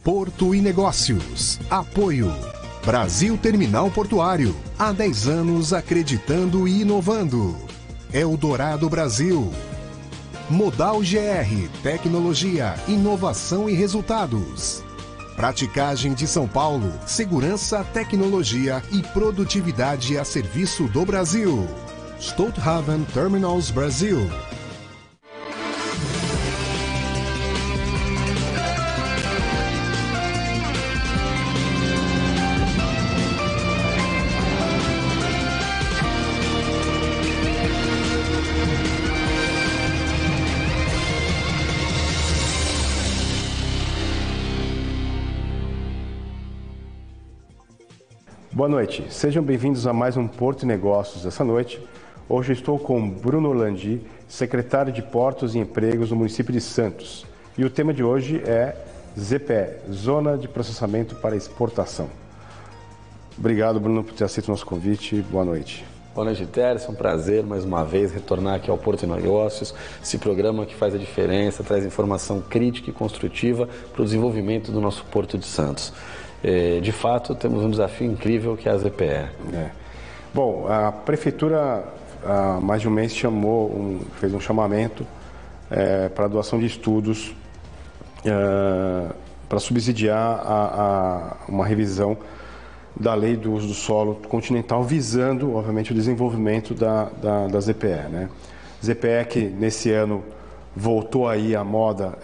Porto e Negócios. Apoio. Brasil Terminal Portuário. Há 10 anos acreditando e inovando. Eldorado Brasil. Modal GR. Tecnologia, inovação e resultados. Praticagem de São Paulo. Segurança, tecnologia e produtividade a serviço do Brasil. Stolthaven Terminals Brasil. Boa noite, sejam bem-vindos a mais um Porto e Negócios dessa noite. Hoje estou com Bruno Orlandi, secretário de Portos e Empregos do município de Santos. E o tema de hoje é ZPE, Zona de Processamento para Exportação. Obrigado, Bruno, por ter aceito o nosso convite. Boa noite. Boa noite, Tércio. É um prazer, mais uma vez, retornar aqui ao Porto e Negócios, esse programa que faz a diferença, traz informação crítica e construtiva para o desenvolvimento do nosso Porto de Santos. De fato, temos um desafio incrível que é a ZPE. Bom, a Prefeitura, há mais de um mês, fez um chamamento para a doação de estudos para subsidiar uma revisão da Lei do Uso do Solo Continental, visando, obviamente, o desenvolvimento da ZPE. Né? ZPE que, nesse ano, voltou aí à moda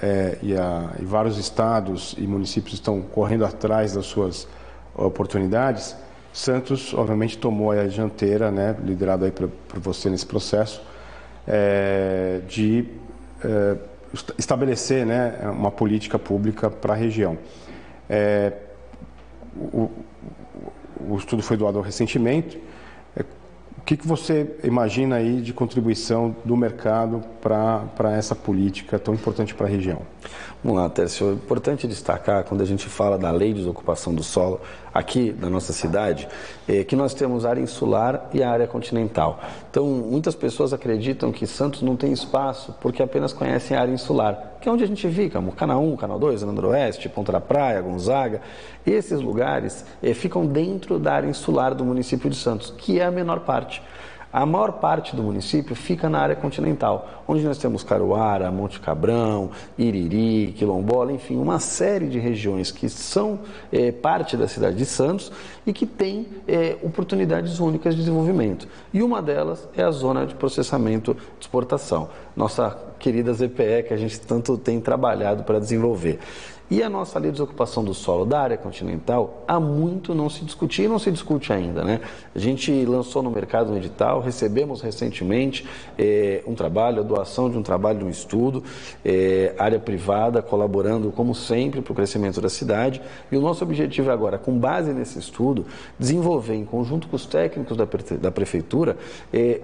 e vários estados e municípios estão correndo atrás das suas oportunidades. Santos, obviamente, tomou a dianteira, né, liderado aí por você nesse processo, de estabelecer, né, uma política pública para a região. O estudo foi doado recentemente. O que você imagina aí de contribuição do mercado para essa política tão importante para a região? Vamos lá, Tércio. É importante destacar, quando a gente fala da Lei de Desocupação do Solo, aqui na nossa cidade, que nós temos a área insular e a área continental. Então, muitas pessoas acreditam que Santos não tem espaço porque apenas conhecem a área insular, que é onde a gente fica, Canal 1, Canal 2, Noroeste, Ponta da Praia, Gonzaga. Esses lugares ficam dentro da área insular do município de Santos, que é a menor parte. A maior parte do município fica na área continental, onde nós temos Caruara, Monte Cabrão, Iriri, Quilombola, enfim, uma série de regiões que são parte da cidade de Santos e que têm oportunidades únicas de desenvolvimento. E uma delas é a zona de processamento de exportação, nossa querida ZPE, que a gente tanto tem trabalhado para desenvolver. E a nossa Lei de Desocupação do Solo da área continental, há muito não se discutia e não se discute ainda, né? A gente lançou no mercado um edital, recebemos recentemente um trabalho, a doação de um trabalho de um estudo, área privada colaborando, como sempre, para o crescimento da cidade. E o nosso objetivo é agora, com base nesse estudo, desenvolver, em conjunto com os técnicos da Prefeitura,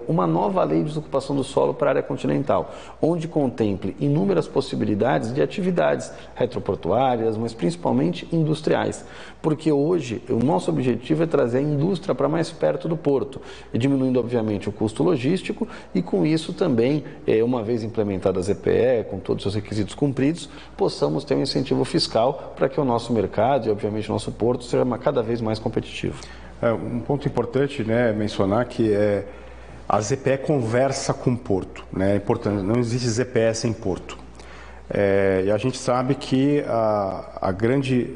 uma nova Lei de Desocupação do Solo para a área continental, onde contemple inúmeras possibilidades de atividades retroportuárias, mas principalmente industriais, porque hoje o nosso objetivo é trazer a indústria para mais perto do porto, e diminuindo obviamente o custo logístico e com isso também, uma vez implementada a ZPE, com todos os seus requisitos cumpridos, possamos ter um incentivo fiscal para que o nosso mercado e obviamente o nosso porto seja cada vez mais competitivo. Um ponto importante, né, mencionar que a ZPE conversa com o porto, né? É importante, não existe ZPE sem porto. E a gente sabe que a grande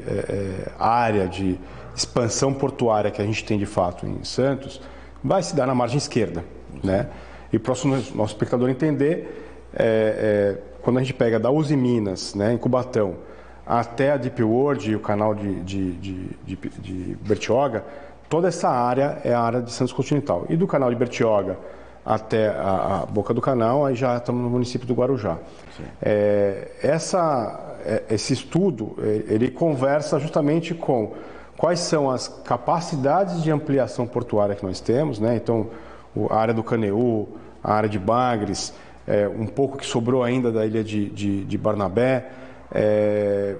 área de expansão portuária que a gente tem de fato em Santos vai se dar na margem esquerda, né? E para o nosso espectador entender, quando a gente pega da Uzi Minas, né, em Cubatão, até a Deep World e o canal de Bertioga, toda essa área é a área de Santos Continental. E do canal de Bertioga até a boca do canal, aí já estamos no município do Guarujá. Esse estudo, ele conversa justamente com quais são as capacidades de ampliação portuária que nós temos, né? Então, a área do Caneú, a área de Bagres, um pouco que sobrou ainda da ilha de Barnabé,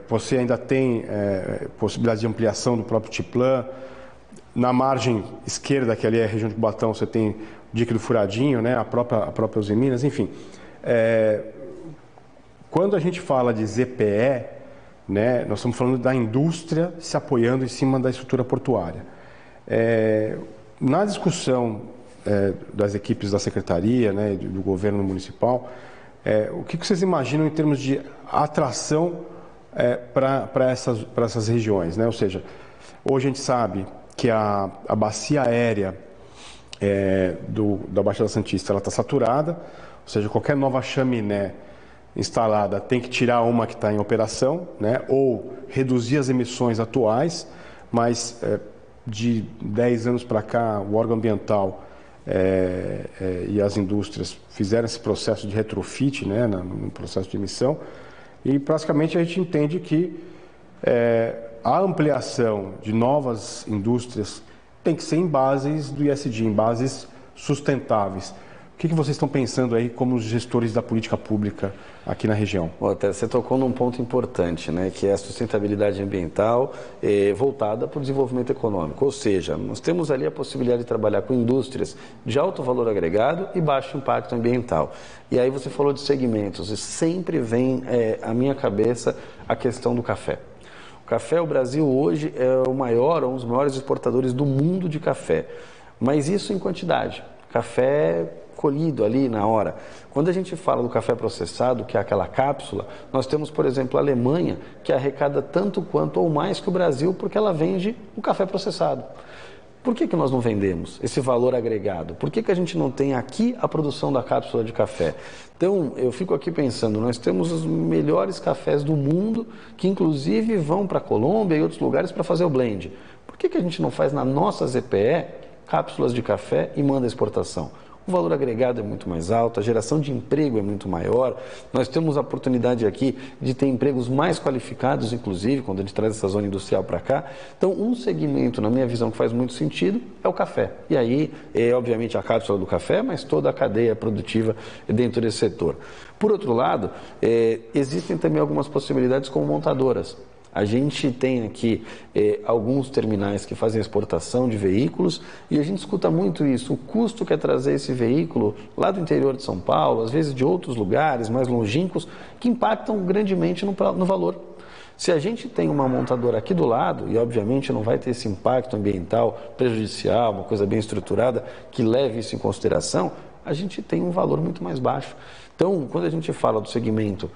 você ainda tem possibilidade de ampliação do próprio Tiplã. Na margem esquerda, que ali é a região de Cubatão, você tem o dique do Furadinho, né? a própria Uzi Minas, enfim. Quando a gente fala de ZPE, né? Nós estamos falando da indústria se apoiando em cima da estrutura portuária. Na discussão das equipes da secretaria, né, do governo municipal, o que vocês imaginam em termos de atração para essas regiões, né? Ou seja, hoje a gente sabe que a bacia aérea da Baixada Santista está saturada, ou seja, qualquer nova chaminé instalada tem que tirar uma que está em operação, né? Ou reduzir as emissões atuais, mas de 10 anos para cá o órgão ambiental e as indústrias fizeram esse processo de retrofit, né, no processo de emissão, e praticamente a gente entende que a ampliação de novas indústrias tem que ser em bases do ESG, em bases sustentáveis. O que vocês estão pensando aí como gestores da política pública aqui na região? Até você tocou num ponto importante, né, que é a sustentabilidade ambiental voltada para o desenvolvimento econômico. Ou seja, nós temos ali a possibilidade de trabalhar com indústrias de alto valor agregado e baixo impacto ambiental. E aí você falou de segmentos e sempre vem à minha cabeça a questão do café. O café, o Brasil hoje é o maior, um dos maiores exportadores do mundo de café, mas isso em quantidade. Café colhido ali na hora. Quando a gente fala do café processado, que é aquela cápsula, nós temos, por exemplo, a Alemanha, que arrecada tanto quanto ou mais que o Brasil, porque ela vende o café processado. Por que nós não vendemos esse valor agregado? Por que a gente não tem aqui a produção da cápsula de café? Então, eu fico aqui pensando, nós temos os melhores cafés do mundo, que inclusive vão para a Colômbia e outros lugares para fazer o blend. Por que a gente não faz na nossa ZPE cápsulas de café e manda exportação? O valor agregado é muito mais alto, a geração de emprego é muito maior. Nós temos a oportunidade aqui de ter empregos mais qualificados, inclusive, quando a gente traz essa zona industrial para cá. Então, um segmento, na minha visão, que faz muito sentido é o café. E aí, obviamente, a cápsula do café, mas toda a cadeia produtiva dentro desse setor. Por outro lado, existem também algumas possibilidades como montadoras. A gente tem aqui alguns terminais que fazem exportação de veículos e a gente escuta muito isso, o custo que é trazer esse veículo lá do interior de São Paulo, às vezes de outros lugares mais longínquos, que impactam grandemente no valor. Se a gente tem uma montadora aqui do lado, e obviamente não vai ter esse impacto ambiental prejudicial, uma coisa bem estruturada, que leve isso em consideração, a gente tem um valor muito mais baixo. Então, quando a gente fala do segmento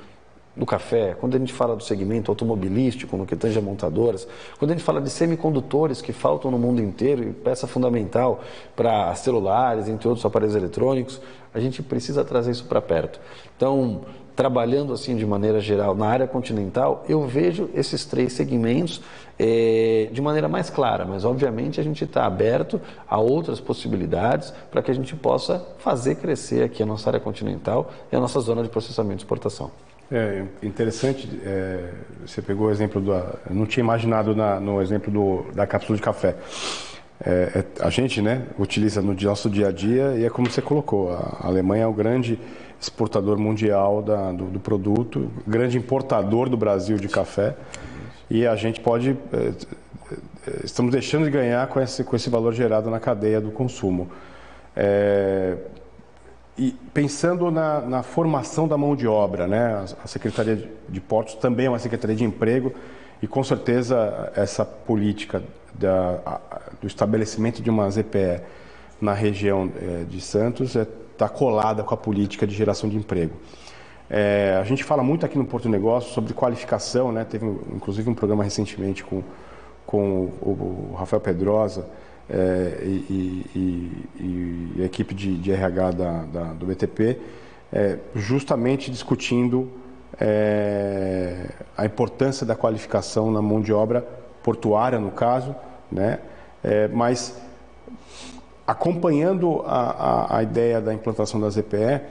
do café, quando a gente fala do segmento automobilístico, no que tange a montadoras, quando a gente fala de semicondutores que faltam no mundo inteiro e peça fundamental para celulares, entre outros aparelhos eletrônicos, a gente precisa trazer isso para perto. Então, trabalhando assim de maneira geral na área continental, eu vejo esses três segmentos de maneira mais clara, mas obviamente a gente está aberto a outras possibilidades para que a gente possa fazer crescer aqui a nossa área continental e a nossa zona de processamento e exportação. Interessante, você pegou o exemplo eu não tinha imaginado no exemplo da cápsula de café. A gente, né, utiliza no nosso dia a dia e é como você colocou, a Alemanha é o grande exportador mundial do produto, grande importador do Brasil de café e a gente estamos deixando de ganhar com esse valor gerado na cadeia do consumo. E pensando na formação da mão de obra, né? A Secretaria de Portos também é uma Secretaria de Emprego e com certeza essa política do estabelecimento de uma ZPE na região de Santos está colada com a política de geração de emprego. A gente fala muito aqui no Porto Negócio sobre qualificação, né? Teve inclusive um programa recentemente com o Rafael Pedrosa, e a equipe de RH do BTP, justamente discutindo a importância da qualificação na mão de obra portuária, no caso, né? Mas acompanhando a ideia da implantação da ZPE,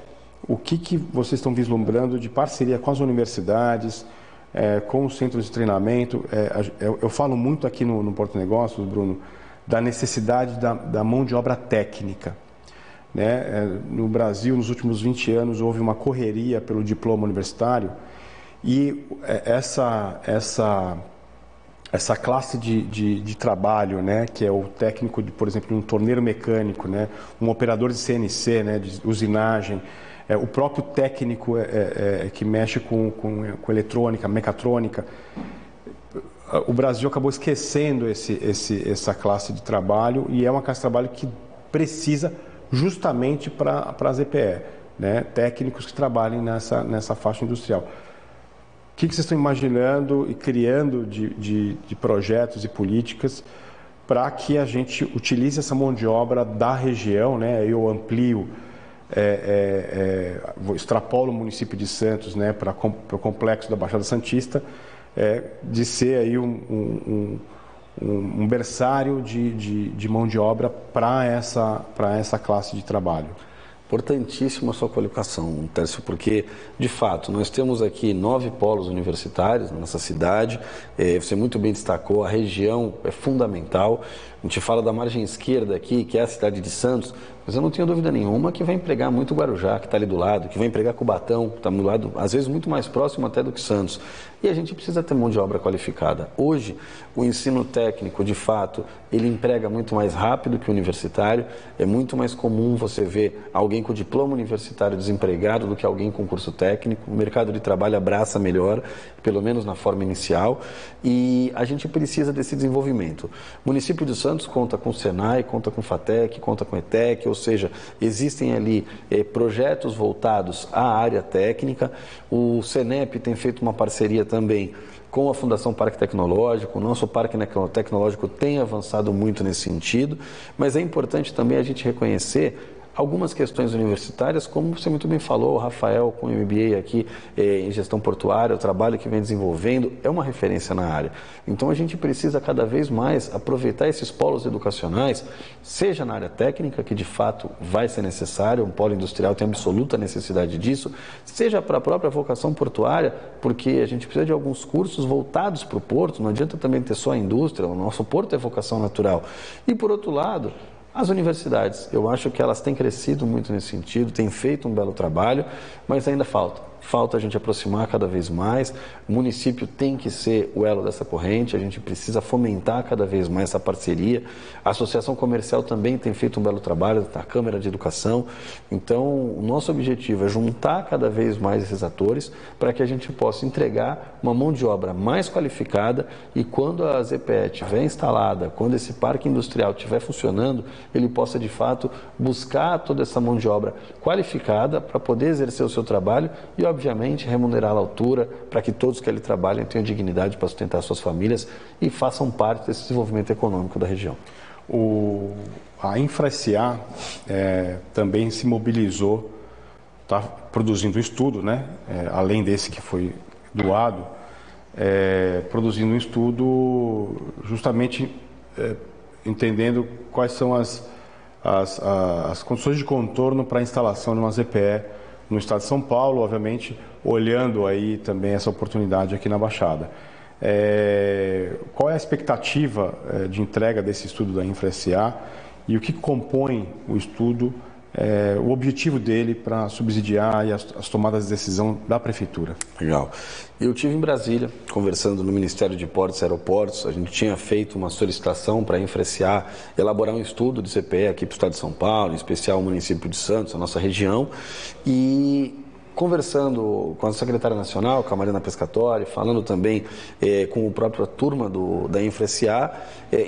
o que vocês estão vislumbrando de parceria com as universidades, com os centros de treinamento? Eu falo muito aqui no Porto Negócios, Bruno, da necessidade da mão de obra técnica, né? No Brasil, nos últimos 20 anos, houve uma correria pelo diploma universitário e essa classe de trabalho, né, que é o técnico, por exemplo, um torneiro mecânico, né, um operador de CNC, né, de usinagem, o próprio técnico que mexe com eletrônica, mecatrônica. O Brasil acabou esquecendo essa classe de trabalho, e é uma classe de trabalho que precisa justamente para a ZPE, né? Técnicos que trabalhem nessa faixa industrial. O que vocês estão imaginando e criando de projetos e políticas para que a gente utilize essa mão de obra da região, né? Eu amplio, extrapolo o município de Santos, né, para o complexo da Baixada Santista, de ser aí um berçário de mão de obra para essa classe de trabalho. Importantíssima a sua colocação, Tércio, porque, de fato, nós temos aqui 9 polos universitários na nossa cidade. Você muito bem destacou, a região é fundamental. A gente fala da margem esquerda aqui, que é a cidade de Santos, mas eu não tenho dúvida nenhuma que vai empregar muito Guarujá, que está ali do lado, que vai empregar Cubatão, que está do lado, às vezes muito mais próximo até do que Santos. E a gente precisa ter mão de obra qualificada. Hoje, o ensino técnico, de fato, ele emprega muito mais rápido que o universitário. É muito mais comum você ver alguém com diploma universitário desempregado do que alguém com curso técnico. O mercado de trabalho abraça melhor, pelo menos na forma inicial, e a gente precisa desse desenvolvimento. O município de Santos conta com o Senai, conta com o FATEC, conta com o ETEC, ou seja, existem ali projetos voltados à área técnica. O Senep tem feito uma parceria também com a Fundação Parque Tecnológico. O nosso Parque Tecnológico tem avançado muito nesse sentido, mas é importante também a gente reconhecer algumas questões universitárias, como você muito bem falou, o Rafael com o MBA aqui em gestão portuária, o trabalho que vem desenvolvendo, é uma referência na área. Então a gente precisa cada vez mais aproveitar esses polos educacionais, seja na área técnica, que de fato vai ser necessário, um polo industrial tem absoluta necessidade disso, seja para a própria vocação portuária, porque a gente precisa de alguns cursos voltados para o porto, não adianta também ter só a indústria, o nosso porto é vocação natural. E por outro lado, as universidades, eu acho que elas têm crescido muito nesse sentido, têm feito um belo trabalho, mas ainda falta. Falta a gente aproximar cada vez mais, o município tem que ser o elo dessa corrente, a gente precisa fomentar cada vez mais essa parceria. A associação comercial também tem feito um belo trabalho, a Câmara de Educação. Então, o nosso objetivo é juntar cada vez mais esses atores para que a gente possa entregar uma mão de obra mais qualificada, e quando a ZPE estiver instalada, quando esse parque industrial estiver funcionando, ele possa de fato buscar toda essa mão de obra qualificada para poder exercer o seu trabalho e, obviamente, remunerá-la à altura, para que todos que ali trabalhem tenham dignidade para sustentar suas famílias e façam parte desse desenvolvimento econômico da região. A InfraSA também se mobilizou, está produzindo um estudo, né? Além desse que foi doado, produzindo um estudo justamente entendendo quais são as condições de contorno para a instalação de uma ZPE no estado de São Paulo, obviamente, olhando aí também essa oportunidade aqui na Baixada. Qual é a expectativa de entrega desse estudo da InfraSA e o que compõe o estudo, o objetivo dele para subsidiar as tomadas de decisão da Prefeitura? Legal. Eu estive em Brasília, conversando no Ministério de Portos e Aeroportos. A gente tinha feito uma solicitação para a InfraSA elaborar um estudo de ZPE aqui para o estado de São Paulo, em especial o município de Santos, a nossa região, e conversando com a secretária nacional, com a Mariana Pescatori, falando também com a própria turma da InfraSA,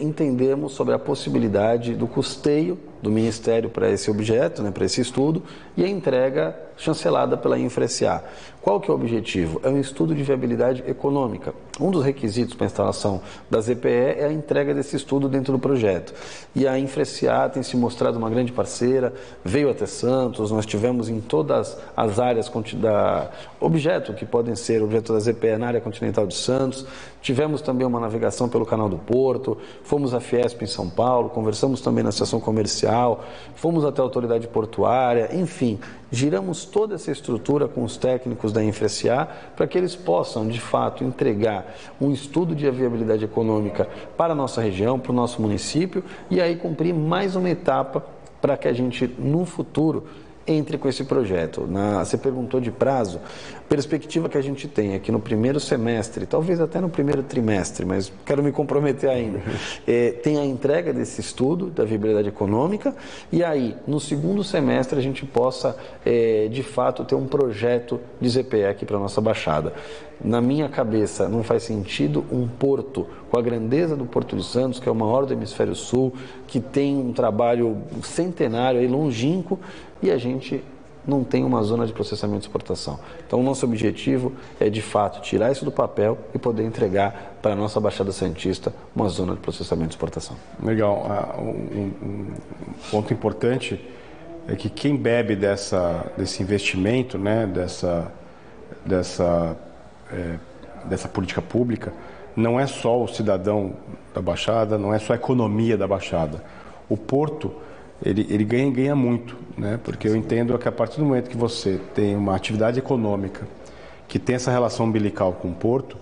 entendemos sobre a possibilidade do custeio do Ministério para esse objeto, né, para esse estudo, e a entrega chancelada pela InfraSA. Qual que é o objetivo? É um estudo de viabilidade econômica. Um dos requisitos para a instalação da ZPE é a entrega desse estudo dentro do projeto. E a InfraSA tem se mostrado uma grande parceira, veio até Santos, nós tivemos em todas as áreas da objeto, que podem ser objeto da ZPE na área continental de Santos, tivemos também uma navegação pelo Canal do Porto, fomos à Fiesp em São Paulo, conversamos também na Associação Comercial, fomos até a Autoridade Portuária, enfim, giramos toda essa estrutura com os técnicos da InfraSA para que eles possam, de fato, entregar um estudo de viabilidade econômica para a nossa região, para o nosso município, e aí cumprir mais uma etapa para que a gente, no futuro, entre com esse projeto. Você perguntou de prazo, perspectiva que a gente tem é que no primeiro semestre, talvez até no primeiro trimestre, mas quero me comprometer ainda, tem a entrega desse estudo da viabilidade econômica e aí, no segundo semestre, a gente possa, de fato, ter um projeto de ZPE aqui para a nossa Baixada. Na minha cabeça, não faz sentido um porto com a grandeza do Porto de Santos, que é o maior do Hemisfério Sul, que tem um trabalho centenário, aí, longínquo, e a gente não tem uma zona de processamento e exportação. Então, o nosso objetivo é, de fato, tirar isso do papel e poder entregar para a nossa Baixada Santista uma zona de processamento e exportação. Legal. Um ponto importante é que quem bebe desse investimento, né, dessa política pública, não é só o cidadão da Baixada, não é só a economia da Baixada. O porto, ele ganha muito, né? Porque eu entendo que a partir do momento que você tem uma atividade econômica que tem essa relação umbilical com o porto,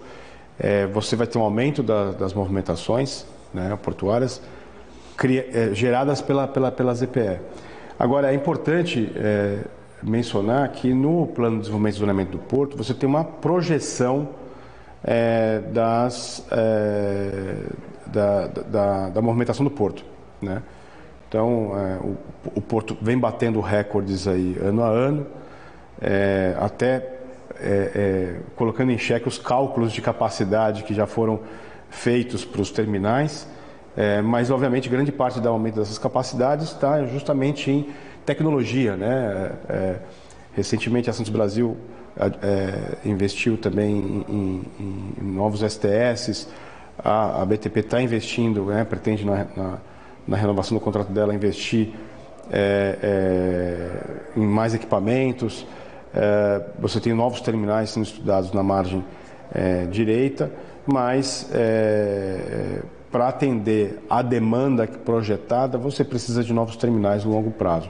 você vai ter um aumento das movimentações, né, portuárias geradas pela ZPE. Agora, é importante mencionar que no Plano de Desenvolvimento e Zonamento do Porto, você tem uma projeção da movimentação do porto, né? Então, o porto vem batendo recordes aí ano a ano, até colocando em xeque os cálculos de capacidade que já foram feitos para os terminais, mas, obviamente, grande parte do aumento dessas capacidades está justamente em tecnologia, né? Recentemente, a Santos Brasil investiu também em novos STS, a BTP está investindo, né? Pretende na renovação do contrato dela investir em mais equipamentos. Você tem novos terminais sendo estudados na margem direita, mas para atender a demanda projetada, você precisa de novos terminais no longo prazo.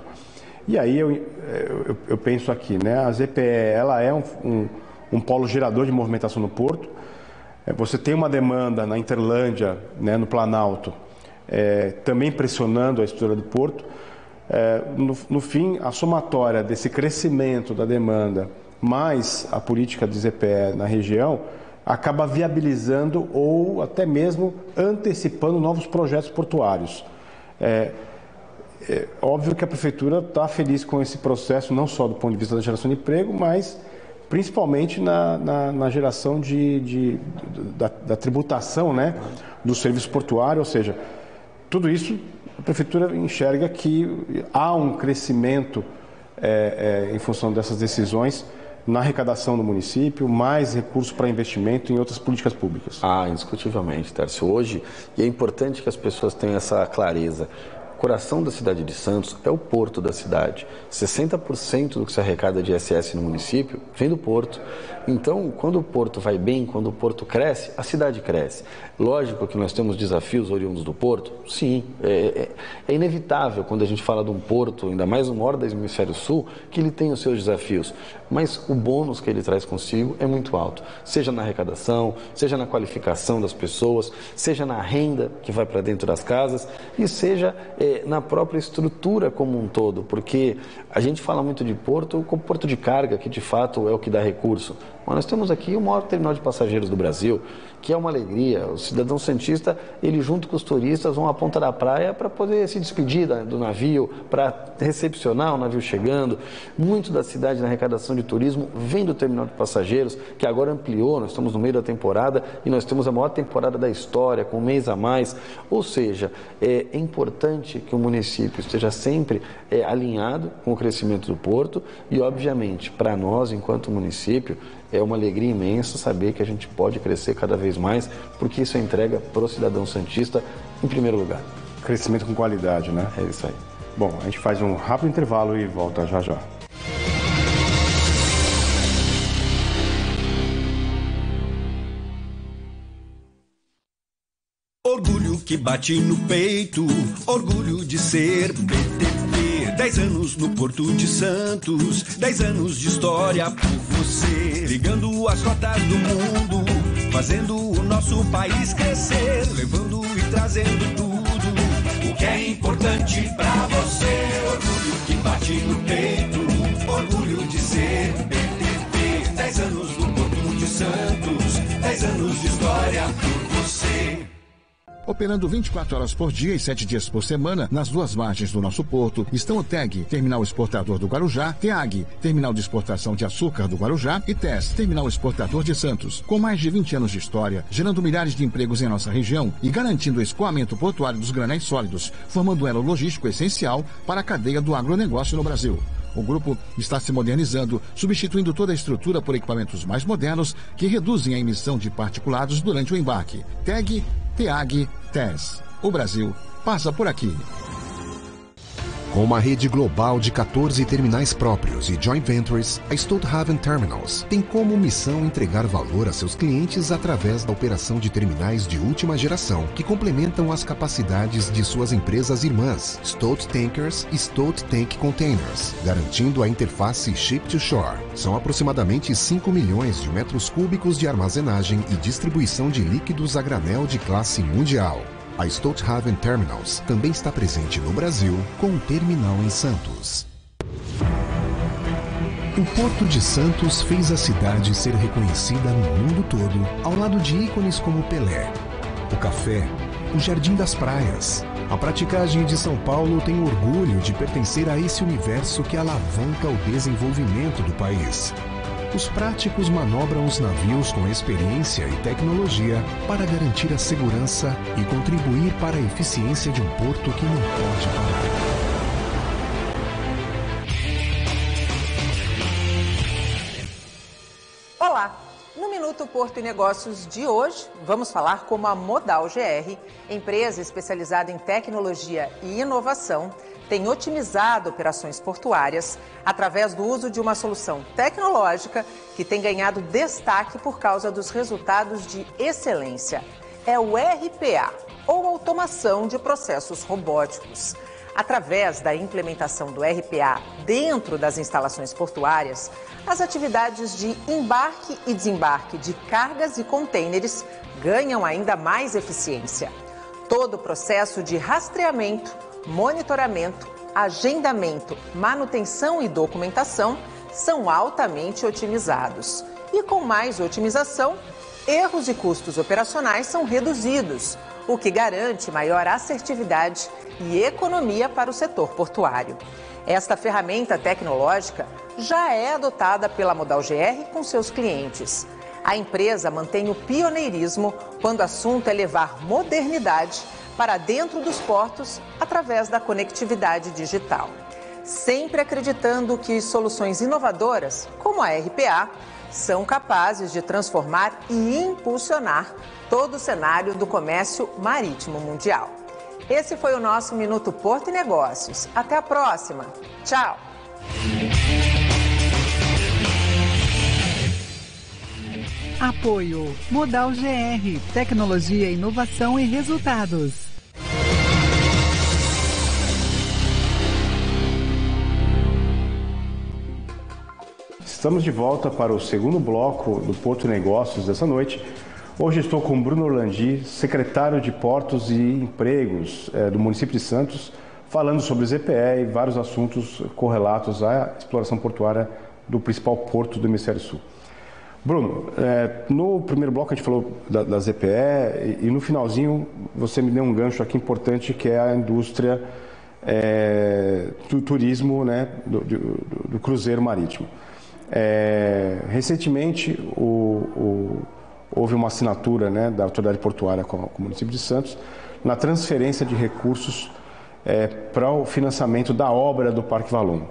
E aí eu penso aqui, né? A ZPE ela é um polo gerador de movimentação no porto. Você tem uma demanda na Interlândia, né, no Planalto, também pressionando a estrutura do porto. No fim, a somatória desse crescimento da demanda mais a política de ZPE na região acaba viabilizando ou até mesmo antecipando novos projetos portuários. Óbvio que a Prefeitura está feliz com esse processo, não só do ponto de vista da geração de emprego, mas principalmente na geração da tributação, né, do serviço portuário, ou seja, tudo isso a Prefeitura enxerga que há um crescimento em função dessas decisões na arrecadação do município, mais recursos para investimento em outras políticas públicas. Indiscutivelmente, Tércio. Hoje, e é importante que as pessoas tenham essa clareza, o coração da cidade de Santos é o porto da cidade. 60% do que se arrecada de ISS no município vem do porto. Então, quando o porto vai bem, quando o porto cresce, a cidade cresce. Lógico que nós temos desafios oriundos do porto? Sim, é inevitável quando a gente fala de um porto, ainda mais o maior do Hemisfério Sul, que ele tem os seus desafios. Mas o bônus que ele traz consigo é muito alto. Seja na arrecadação, seja na qualificação das pessoas, seja na renda que vai para dentro das casas e seja na própria estrutura como um todo. Porque a gente fala muito de porto como porto de carga, que de fato é o que dá recurso. Mas nós temos aqui o maior terminal de passageiros do Brasil, que é uma alegria. O cidadão santista, ele junto com os turistas vão à ponta da praia para poder se despedir do navio, para recepcionar o navio chegando. Muito da cidade na arrecadação de turismo vem do terminal de passageiros, que agora ampliou, nós estamos no meio da temporada e nós temos a maior temporada da história, com um mês a mais. Ou seja, é importante que o município esteja sempre alinhado com o crescimento do porto e, obviamente, para nós, enquanto município, é uma alegria imensa saber que a gente pode crescer cada vez mais, porque isso é entrega para o cidadão santista em primeiro lugar. Crescimento com qualidade, né? É isso aí. Bom, a gente faz um rápido intervalo e volta já já. Orgulho que bate no peito, orgulho de ser BTP. 10 anos no Porto de Santos, 10 anos de história por você. Ligando as rotas do mundo, fazendo o nosso país crescer. Levando e trazendo tudo o que é importante pra você. Orgulho que bate no peito, Operando 24 horas por dia e 7 dias por semana, nas duas margens do nosso porto, estão o TEG, Terminal Exportador do Guarujá, TEAG, Terminal de Exportação de Açúcar do Guarujá e TES, Terminal Exportador de Santos. Com mais de 20 anos de história, gerando milhares de empregos em nossa região e garantindo o escoamento portuário dos granéis sólidos, formando um elo logístico essencial para a cadeia do agronegócio no Brasil. O grupo está se modernizando, substituindo toda a estrutura por equipamentos mais modernos que reduzem a emissão de particulados durante o embarque. TEG, TEAG, TES. O Brasil passa por aqui. Com uma rede global de 14 terminais próprios e joint ventures, a Stolthaven Terminals tem como missão entregar valor a seus clientes através da operação de terminais de última geração, que complementam as capacidades de suas empresas irmãs, Stolt Tankers e Stolt Tank Containers, garantindo a interface Ship-to-Shore. São aproximadamente 5 milhões de metros cúbicos de armazenagem e distribuição de líquidos a granel de classe mundial. A Stolthaven Terminals também está presente no Brasil, com um terminal em Santos. O Porto de Santos fez a cidade ser reconhecida no mundo todo, ao lado de ícones como Pelé, o café, o Jardim das Praias. A praticagem de São Paulo tem orgulho de pertencer a esse universo que alavanca o desenvolvimento do país. Os práticos manobram os navios com experiência e tecnologia para garantir a segurança e contribuir para a eficiência de um porto que não pode parar. Olá! No Minuto Porto e Negócios de hoje, vamos falar como a Modal GR, empresa especializada em tecnologia e inovação, tem otimizado operações portuárias através do uso de uma solução tecnológica que tem ganhado destaque por causa dos resultados de excelência. É o RPA, ou Automação de Processos Robóticos. Através da implementação do RPA dentro das instalações portuárias, as atividades de embarque e desembarque de cargas e contêineres ganham ainda mais eficiência. Todo o processo de rastreamento, monitoramento, agendamento, manutenção e documentação são altamente otimizados. E com mais otimização, erros e custos operacionais são reduzidos, o que garante maior assertividade e economia para o setor portuário. Esta ferramenta tecnológica já é adotada pela Modal GR com seus clientes. A empresa mantém o pioneirismo quando o assunto é levar modernidade para dentro dos portos através da conectividade digital. Sempre acreditando que soluções inovadoras, como a RPA, são capazes de transformar e impulsionar todo o cenário do comércio marítimo mundial. Esse foi o nosso Minuto Porto e Negócios. Até a próxima. Tchau! Apoio Modal GR, tecnologia, inovação e resultados. Estamos de volta para o segundo bloco do Porto Negócios dessa noite. Hoje estou com Bruno Orlandi, secretário de Portos e Empregos do município de Santos, falando sobre ZPE e vários assuntos correlatos à exploração portuária do principal porto do Hemisfério Sul. Bruno, no primeiro bloco a gente falou da ZPE e no finalzinho você me deu um gancho aqui importante que é a indústria do turismo, né, do cruzeiro marítimo. Recentemente houve uma assinatura, né, da autoridade portuária com o município de Santos na transferência de recursos para o financiamento da obra do Parque Valon.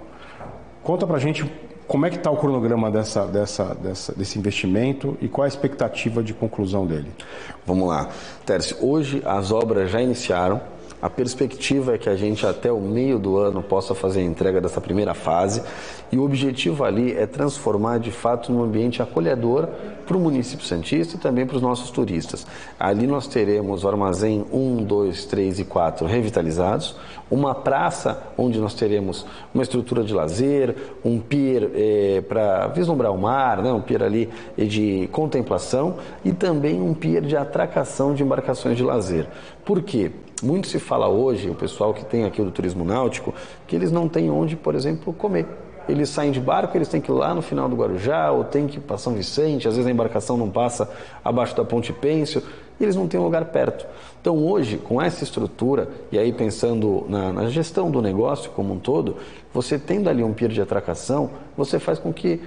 Conta pra gente como é que está o cronograma desse investimento e qual a expectativa de conclusão dele? Vamos lá. Tércio, hoje as obras já iniciaram. A perspectiva é que a gente até o meio do ano possa fazer a entrega dessa primeira fase e o objetivo ali é transformar de fato num ambiente acolhedor para o município santista e também para os nossos turistas. Ali nós teremos o armazém 1, 2, 3 e 4 revitalizados, uma praça onde nós teremos uma estrutura de lazer, um pier para vislumbrar o mar, né, um pier ali de contemplação e também um pier de atracação de embarcações de lazer. Por quê? Muito se fala hoje, o pessoal que tem aqui do turismo náutico, que eles não têm onde, por exemplo, comer. eles saem de barco, eles têm que ir lá no final do Guarujá, ou tem que ir para São Vicente, às vezes a embarcação não passa abaixo da Ponte Pênsil, e eles não têm um lugar perto. Então hoje, com essa estrutura, e aí pensando na gestão do negócio como um todo, você tendo ali um pier de atracação, você faz com que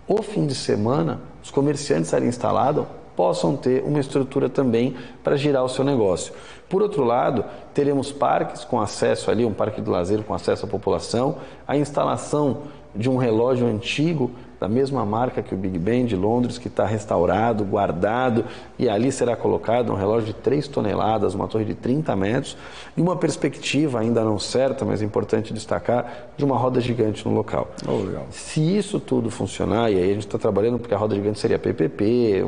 o fim de semana, os comerciantes ali instalados possam ter uma estrutura também para girar o seu negócio. Por outro lado, teremos parques com acesso ali, um parque de lazer com acesso à população, a instalação de um relógio antigo, da mesma marca que o Big Ben de Londres, que está restaurado, guardado, e ali será colocado um relógio de 3 toneladas, uma torre de 30 metros, e uma perspectiva ainda não certa, mas importante destacar, de uma roda gigante no local. Legal. Se isso tudo funcionar, e aí a gente está trabalhando porque a roda gigante seria PPP,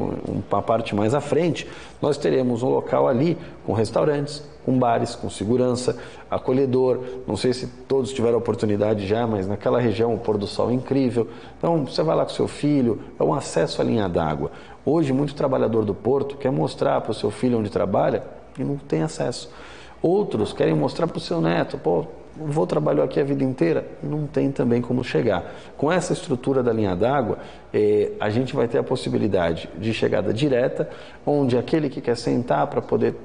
uma parte mais à frente, nós teremos um local ali com restaurantes, com bares, com segurança, acolhedor. Não sei se todos tiveram a oportunidade já, mas naquela região o pôr do sol é incrível. Então você vai lá com seu filho, é um acesso à linha d'água. Hoje, muito trabalhador do porto quer mostrar para o seu filho onde trabalha e não tem acesso. Outros querem mostrar para o seu neto, pô, vou trabalhar aqui a vida inteira, e não tem também como chegar. Com essa estrutura da linha d'água, a gente vai ter a possibilidade de chegada direta, onde aquele que quer sentar para poder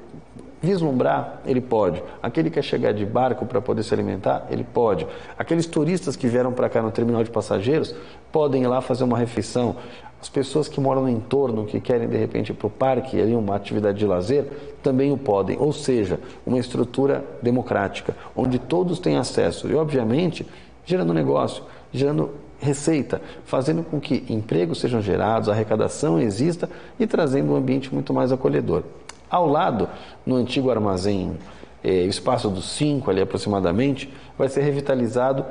vislumbrar, ele pode. Aquele que quer chegar de barco para poder se alimentar, ele pode. Aqueles turistas que vieram para cá no terminal de passageiros podem ir lá fazer uma refeição. As pessoas que moram no entorno, que querem de repente ir para o parque, ali uma atividade de lazer, também o podem. Ou seja, uma estrutura democrática, onde todos têm acesso e, obviamente, gerando negócio, gerando receita, fazendo com que empregos sejam gerados, arrecadação exista e trazendo um ambiente muito mais acolhedor. Ao lado, no antigo armazém, o espaço dos 5 ali aproximadamente, vai ser revitalizado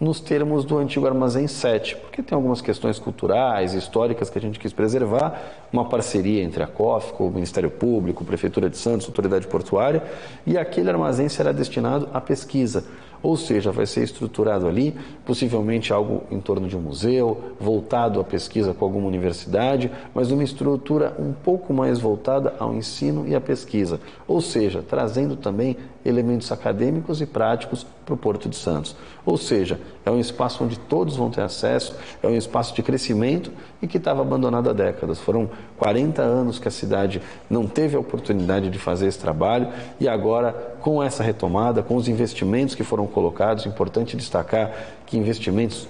nos termos do antigo armazém 7, porque tem algumas questões culturais, históricas que a gente quis preservar, uma parceria entre a COFCO, o Ministério Público, Prefeitura de Santos, Autoridade Portuária, e aquele armazém será destinado à pesquisa, ou seja, vai ser estruturado ali, possivelmente algo em torno de um museu, voltado à pesquisa com alguma universidade, mas uma estrutura um pouco mais voltada ao ensino e à pesquisa, ou seja, trazendo também elementos acadêmicos e práticos para o Porto de Santos. Ou seja, é um espaço onde todos vão ter acesso, é um espaço de crescimento e que estava abandonado há décadas. Foram 40 anos que a cidade não teve a oportunidade de fazer esse trabalho e agora, com essa retomada, com os investimentos que foram colocados, é importante destacar que investimentos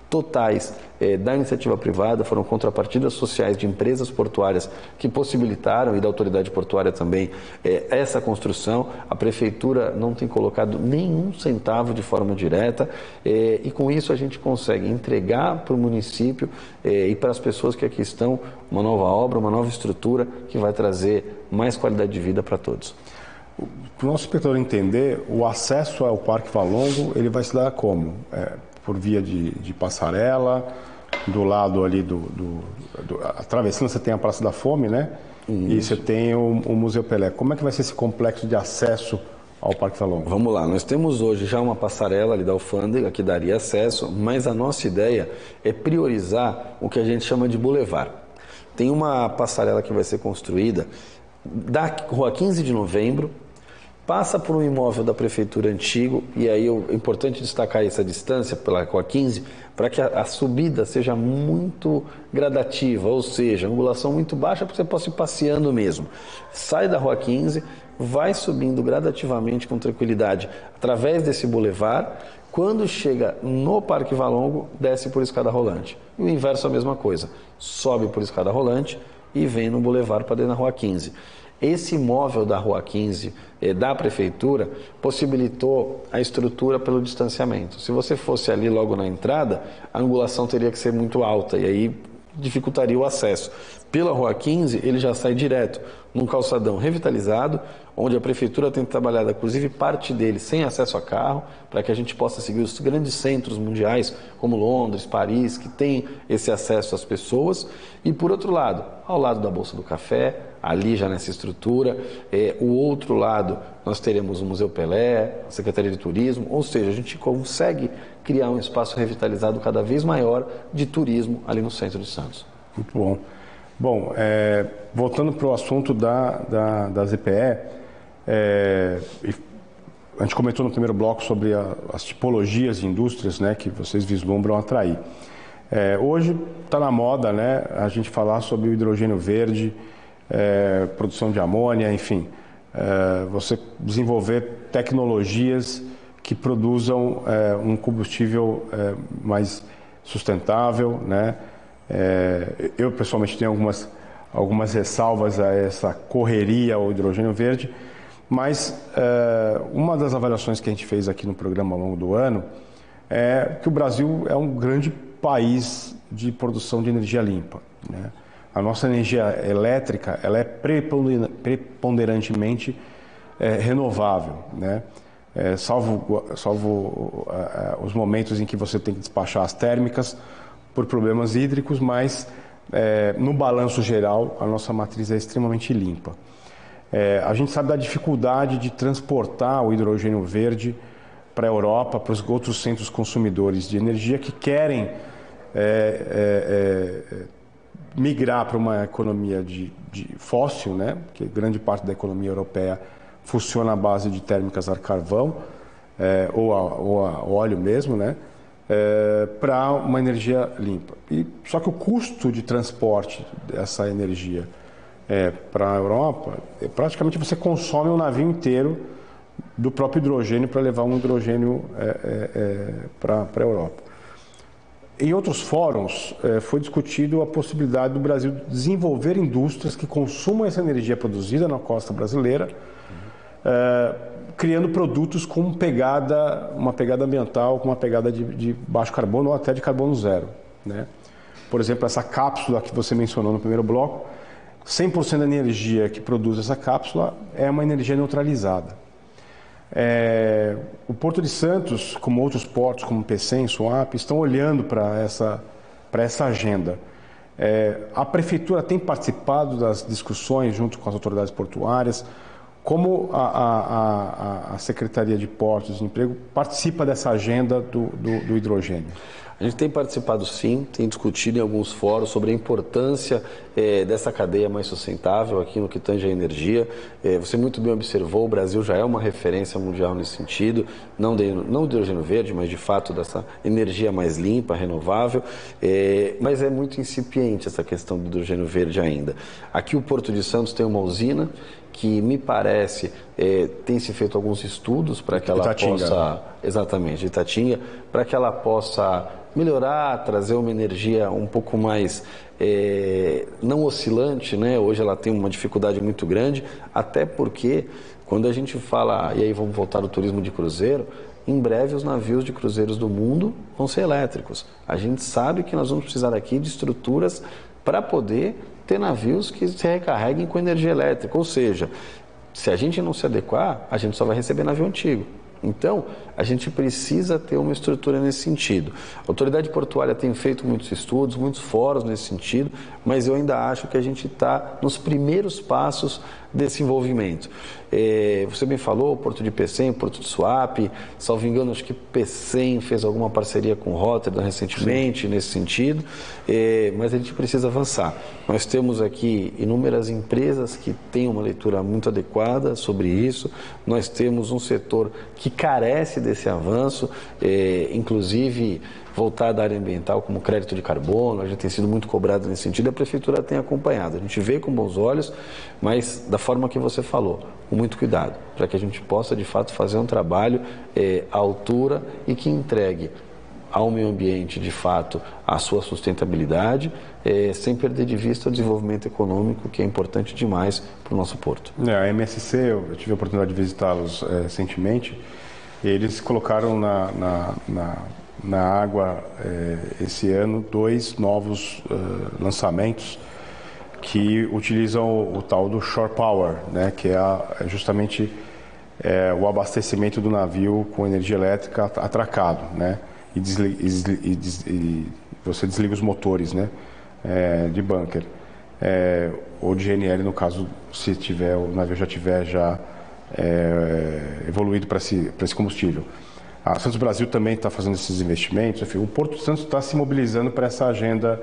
totais da iniciativa privada, foram contrapartidas sociais de empresas portuárias que possibilitaram, e da autoridade portuária também, essa construção. A prefeitura não tem colocado nenhum centavo de forma direta e com isso a gente consegue entregar para o município e para as pessoas que aqui estão uma nova obra, uma nova estrutura que vai trazer mais qualidade de vida para todos. Para o nosso espectador entender, o acesso ao Parque Valongo, ele vai se dar como? Por via de passarela, do lado ali atravessando, você tem a Praça da Fome, né? Isso. E você tem o Museu Pelé. Como é que vai ser esse complexo de acesso ao Parque Valongo? Vamos lá, nós temos hoje já uma passarela ali da alfândega que daria acesso, mas a nossa ideia é priorizar o que a gente chama de boulevard. Tem uma passarela que vai ser construída da Rua 15 de Novembro, passa por um imóvel da prefeitura antigo, e aí é importante destacar essa distância pela Rua 15, para que a subida seja muito gradativa, ou seja, angulação muito baixa, para que você possa ir passeando mesmo. Sai da Rua 15, vai subindo gradativamente com tranquilidade através desse bulevar. Quando chega no Parque Valongo, desce por escada rolante. E o inverso é a mesma coisa, sobe por escada rolante e vem no bulevar para dentro da Rua 15. Esse imóvel da Rua 15 da Prefeitura possibilitou a estrutura pelo distanciamento. Se você fosse ali logo na entrada, a angulação teria que ser muito alta e aí dificultaria o acesso. Pela Rua 15, ele já sai direto num calçadão revitalizado, onde a Prefeitura tem trabalhado, inclusive, parte dele sem acesso a carro, para que a gente possa seguir os grandes centros mundiais, como Londres, Paris, que tem esse acesso às pessoas. E, por outro lado, ao lado da Bolsa do Café, ali já nessa estrutura, o outro lado, nós teremos o Museu Pelé, a Secretaria de Turismo, ou seja, a gente consegue criar um espaço revitalizado cada vez maior de turismo ali no centro de Santos. Muito bom. Bom, voltando para o assunto da ZPE, a gente comentou no primeiro bloco sobre as tipologias de indústrias, né, que vocês vislumbram atrair. Hoje está na moda, né, a gente falar sobre o hidrogênio verde, produção de amônia, enfim, você desenvolver tecnologias que produzam um combustível mais sustentável, né? Eu pessoalmente tenho algumas ressalvas a essa correria ao hidrogênio verde, mas uma das avaliações que a gente fez aqui no programa ao longo do ano é que o Brasil é um grande país de produção de energia limpa, né? A nossa energia elétrica ela é preponderantemente renovável, né? Salvo os momentos em que você tem que despachar as térmicas por problemas hídricos, mas no balanço geral a nossa matriz é extremamente limpa. A gente sabe da dificuldade de transportar o hidrogênio verde para a Europa, para os outros centros consumidores de energia que querem migrar para uma economia de fóssil, né? Porque grande parte da economia europeia funciona à base de térmicas a carvão ou a óleo mesmo, né? Para uma energia limpa. Só que o custo de transporte dessa energia para a Europa, praticamente você consome um navio inteiro do próprio hidrogênio para levar um hidrogênio para a Europa. Em outros fóruns, foi discutido a possibilidade do Brasil desenvolver indústrias que consumam essa energia produzida na costa brasileira, criando produtos com uma pegada ambiental, com uma pegada de baixo carbono ou até de carbono zero, né? Por exemplo, essa cápsula que você mencionou no primeiro bloco, 100% da energia que produz essa cápsula é uma energia neutralizada. O Porto de Santos, como outros portos, como Pecém, Suape, estão olhando para essa agenda. A Prefeitura tem participado das discussões junto com as autoridades portuárias. Como a Secretaria de Portos e Emprego participa dessa agenda do hidrogênio? A gente tem participado sim, tem discutido em alguns fóruns sobre a importância dessa cadeia mais sustentável aqui no que tange a energia. Você muito bem observou, o Brasil já é uma referência mundial nesse sentido, não do hidrogênio verde, mas de fato dessa energia mais limpa, renovável, mas é muito incipiente essa questão do hidrogênio verde ainda. Aqui o Porto de Santos tem uma usina que me parece tem se feito alguns estudos para que ela possa, exatamente, Itatinga, para que ela possa melhorar, trazer uma energia um pouco mais não oscilante, né? Hoje ela tem uma dificuldade muito grande, até porque quando a gente fala, e aí vamos voltar ao turismo de cruzeiro, em breve os navios de cruzeiros do mundo vão ser elétricos. A gente sabe que nós vamos precisar aqui de estruturas para poder ter navios que se recarreguem com energia elétrica, ou seja, se a gente não se adequar, a gente só vai receber navio antigo. Então, a gente precisa ter uma estrutura nesse sentido. A autoridade portuária tem feito muitos estudos, muitos fóruns nesse sentido, mas eu ainda acho que a gente está nos primeiros passos desse envolvimento. Você bem falou, Porto de Pecém, Porto de Suape, salvo engano, acho que Pecém fez alguma parceria com Rotterdam recentemente, sim, nesse sentido, mas a gente precisa avançar. Nós temos aqui inúmeras empresas que têm uma leitura muito adequada sobre isso, nós temos um setor que carece desse avanço, inclusive voltada à área ambiental, como crédito de carbono, a gente tem sido muito cobrado nesse sentido, a Prefeitura tem acompanhado. A gente vê com bons olhos, mas da forma que você falou, com muito cuidado, para que a gente possa, de fato, fazer um trabalho à altura e que entregue ao meio ambiente, de fato, a sua sustentabilidade, sem perder de vista o desenvolvimento econômico, que é importante demais para o nosso porto. A MSC, eu tive a oportunidade de visitá-los recentemente, e eles colocaram na água esse ano 2 novos lançamentos que utilizam o tal do Shore Power, né, que é justamente o abastecimento do navio com energia elétrica atracado, né, e você desliga os motores, né, de bunker, ou de GNL no caso, se o navio já tiver evoluído para esse combustível. A Santos Brasil também está fazendo esses investimentos. Enfim, o Porto de Santos está se mobilizando para essa agenda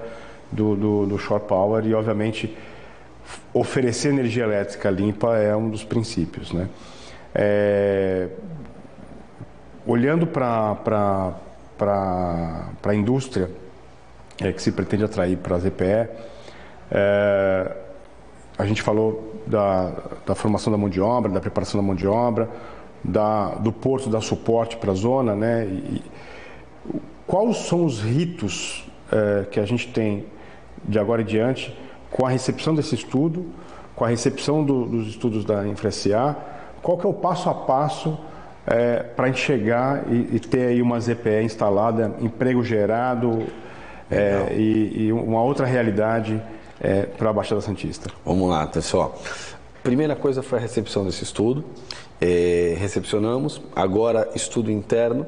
do Shore Power e, obviamente, oferecer energia elétrica limpa é um dos princípios, né? olhando para a indústria que se pretende atrair para a ZPE, a gente falou da formação da mão de obra, da preparação da mão de obra, do porto dar suporte para a zona, né? Quais são os ritos que a gente tem de agora em diante com a recepção desse estudo, com a recepção dos estudos da InfraSA? Qual que é o passo a passo para a gente chegar e ter aí uma ZPE instalada, emprego gerado e uma outra realidade para a Baixada Santista? Vamos lá, pessoal. Primeira coisa foi a recepção desse estudo. Recepcionamos, agora estudo interno.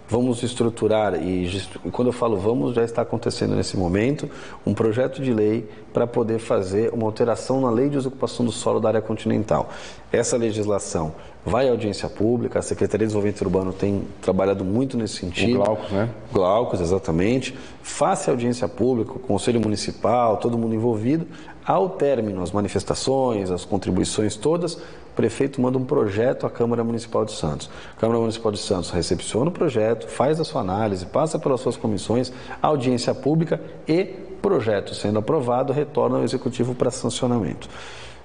Vamos estruturar, e quando eu falo vamos, já está acontecendo nesse momento, um projeto de lei para poder fazer uma alteração na Lei de Desocupação do Solo da Área Continental. Essa legislação vai à audiência pública, a Secretaria de Desenvolvimento Urbano tem trabalhado muito nesse sentido. O Glaucus, né? Glaucus, exatamente. Faça a audiência pública, o Conselho Municipal, todo mundo envolvido. Ao término, as manifestações, as contribuições todas, o prefeito manda um projeto à Câmara Municipal de Santos. A Câmara Municipal de Santos recepciona o projeto, faz a sua análise, passa pelas suas comissões, audiência pública e projeto sendo aprovado, retorna ao Executivo para sancionamento.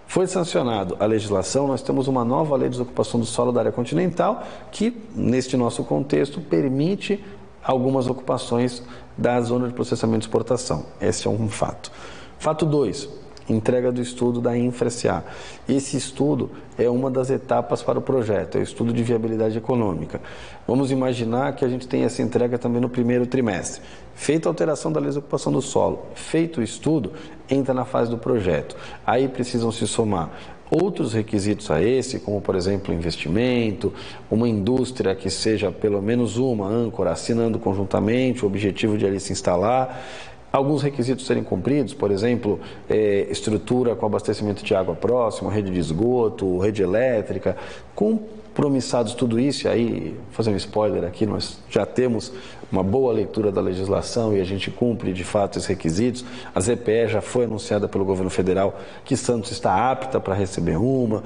Foi sancionado a legislação, nós temos uma nova Lei de Desocupação do Solo da Área Continental que, neste nosso contexto, permite algumas ocupações da zona de processamento e exportação. Esse é um fato. Fato 2. Entrega do estudo da InfraSA. Esse estudo é uma das etapas para o projeto, é o estudo de viabilidade econômica. Vamos imaginar que a gente tem essa entrega também no primeiro trimestre. Feita a alteração da lei de ocupação do solo, feito o estudo, entra na fase do projeto. Aí precisam se somar outros requisitos a esse, como por exemplo investimento, uma indústria que seja pelo menos uma âncora assinando conjuntamente o objetivo de ali se instalar. Alguns requisitos serem cumpridos, por exemplo, estrutura com abastecimento de água próxima, rede de esgoto, rede elétrica, compromissados tudo isso, e aí, vou fazer um spoiler aqui, nós já temos uma boa leitura da legislação e a gente cumpre de fato esses requisitos. A ZPE já foi anunciada pelo governo federal que Santos está apta para receber uma,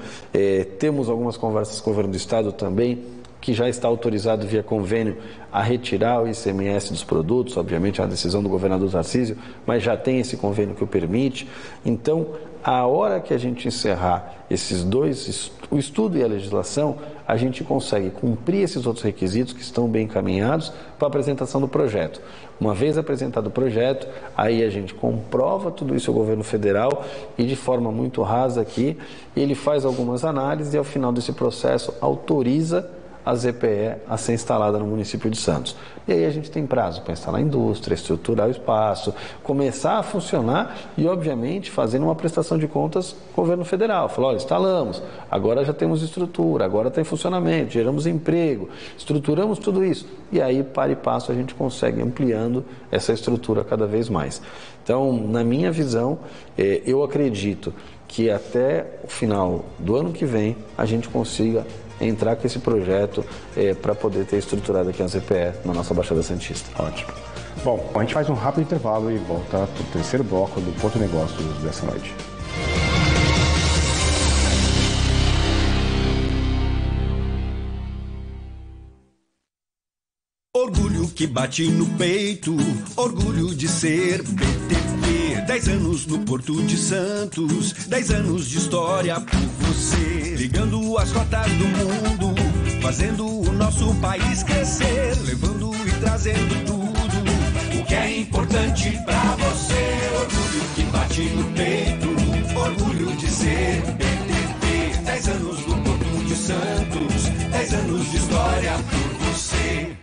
temos algumas conversas com o governo do estado também, que já está autorizado via convênio a retirar o ICMS dos produtos, obviamente é uma decisão do governador Tarcísio, mas já tem esse convênio que o permite. Então, a hora que a gente encerrar esses dois, o estudo e a legislação, a gente consegue cumprir esses outros requisitos que estão bem encaminhados para a apresentação do projeto. Uma vez apresentado o projeto, aí a gente comprova tudo isso ao governo federal e de forma muito rasa aqui, ele faz algumas análises e ao final desse processo autoriza a ZPE a ser instalada no município de Santos. E aí a gente tem prazo para instalar a indústria, estruturar o espaço, começar a funcionar e, obviamente, fazendo uma prestação de contas com o governo federal. Falar, olha, instalamos, agora já temos estrutura, agora está em funcionamento, geramos emprego, estruturamos tudo isso. E aí, para e passo, a gente consegue ampliando essa estrutura cada vez mais. Então, na minha visão, eu acredito que até o final do ano que vem a gente consiga entrar com esse projeto para poder ter estruturado aqui a ZPE na nossa Baixada Santista. Ótimo. Bom, a gente faz um rápido intervalo e volta para o terceiro bloco do Porto Negócios dessa noite. Orgulho que bate no peito, orgulho de ser PTP. 10 anos no Porto de Santos, 10 anos de história por você. Ligando as rotas do mundo, fazendo o nosso país crescer. Levando e trazendo tudo o que é importante pra você. Orgulho que bate no peito, orgulho de ser PTP. 10 anos no Porto de Santos, 10 anos de história por você.